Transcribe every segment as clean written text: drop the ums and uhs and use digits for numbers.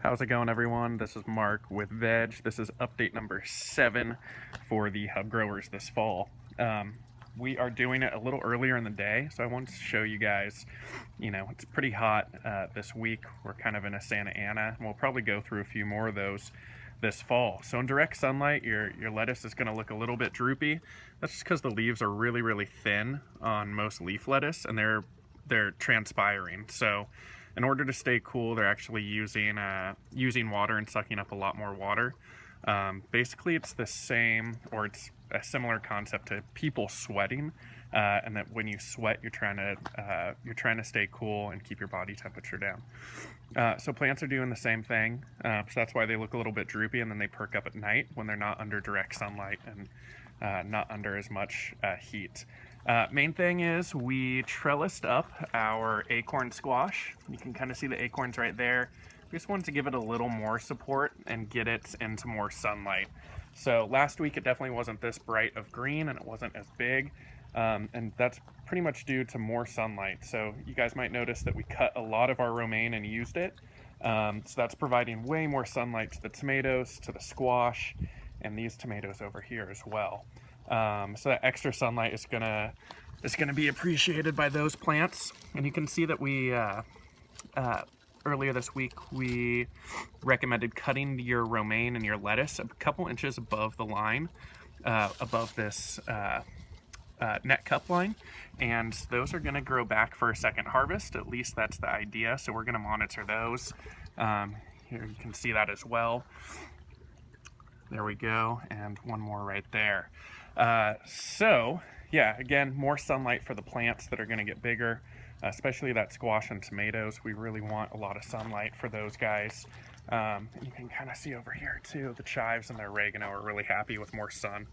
How's it going, everyone? This is Mark with VEG. This is update number 7 for the hub growers this fall. We are doing it a little earlier in the day, so I wanted to show you guys, it's pretty hot this week. We're kind of in a Santa Ana, and we'll probably go through a few more of those this fall. So in direct sunlight, your lettuce is going to look a little bit droopy. That's just because the leaves are really, really thin on most leaf lettuce, and they're transpiring. So in order to stay cool, they're actually using water and sucking up a lot more water. Basically, it's the same, or it's a similar concept to people sweating, and that when you sweat, you're trying to stay cool and keep your body temperature down. So plants are doing the same thing. So that's why they look a little bit droopy, and then they perk up at night when they're not under direct sunlight and not under as much heat. Main thing is we trellised up our acorn squash. You can kind of see the acorns right there. We just wanted to give it a little more support and get it into more sunlight. So last week it definitely wasn't this bright of green and it wasn't as big. And that's pretty much due to more sunlight. So you guys might notice that we cut a lot of our romaine and used it. So that's providing way more sunlight to the tomatoes, to the squash, and these tomatoes over here as well. So that extra sunlight is gonna be appreciated by those plants. And you can see that we earlier this week we recommended cutting your romaine and your lettuce a couple inches above the line, above this net cup line, and those are going to grow back for a second harvest. At least that's the idea. So we're going to monitor those. Here you can see that as well. There we go, and one more right there. So yeah, again, more sunlight for the plants that are going to get bigger, especially that squash and tomatoes. We really want a lot of sunlight for those guys. You can kind of see over here too, the chives and the oregano are really happy with more sun.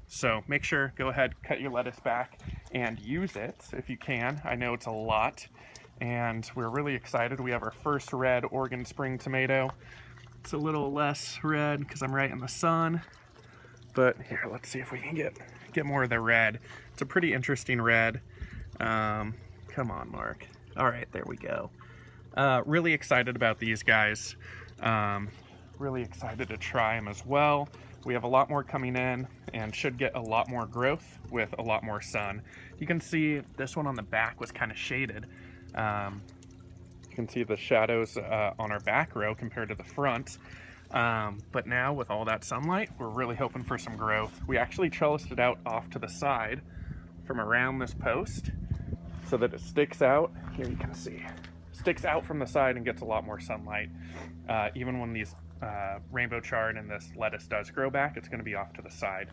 So make sure, go ahead, cut your lettuce back and use it if you can. I know it's a lot, and we're really excited. We have our first red Oregon Spring tomato. It's a little less red because I'm right in the sun, but here, let's see if we can get more of the red. It's a pretty interesting red. Come on, Mark. All right, there we go. Really excited about these guys. Really excited to try them as well. We have a lot more coming in and should get a lot more growth with a lot more sun. You can see this one on the back was kind of shaded. You can see the shadows on our back row compared to the front. But now with all that sunlight, we're really hoping for some growth. We actually trellised it out off to the side from around this post so that it sticks out. Here you can see, sticks out from the side and gets a lot more sunlight. Even when these rainbow chard and this lettuce does grow back, it's going to be off to the side.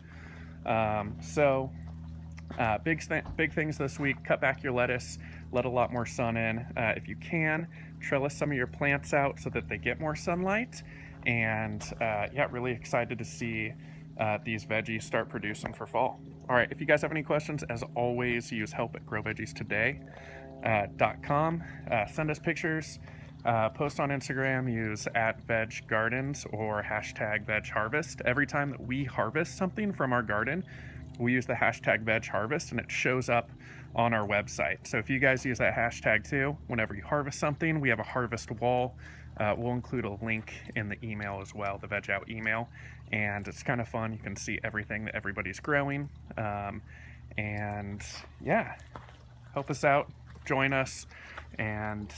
Big things this week: cut back your lettuce, let a lot more sun in if you can, trellis some of your plants out so that they get more sunlight, and yeah, really excited to see these veggies start producing for fall. All right, if you guys have any questions, as always, use help@growvegies.com. Send us pictures. Post on Instagram, use @VegGardens or #VegHarvest. Every time that we harvest something from our garden, we use the #VegHarvest, and it shows up on our website. So if you guys use that hashtag too, whenever you harvest something, we have a harvest wall. We'll include a link in the email as well, the VEG Out email, and it's kind of fun. You can see everything that everybody's growing, and yeah, help us out, join us, and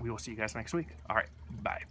we will see you guys next week. All right, bye.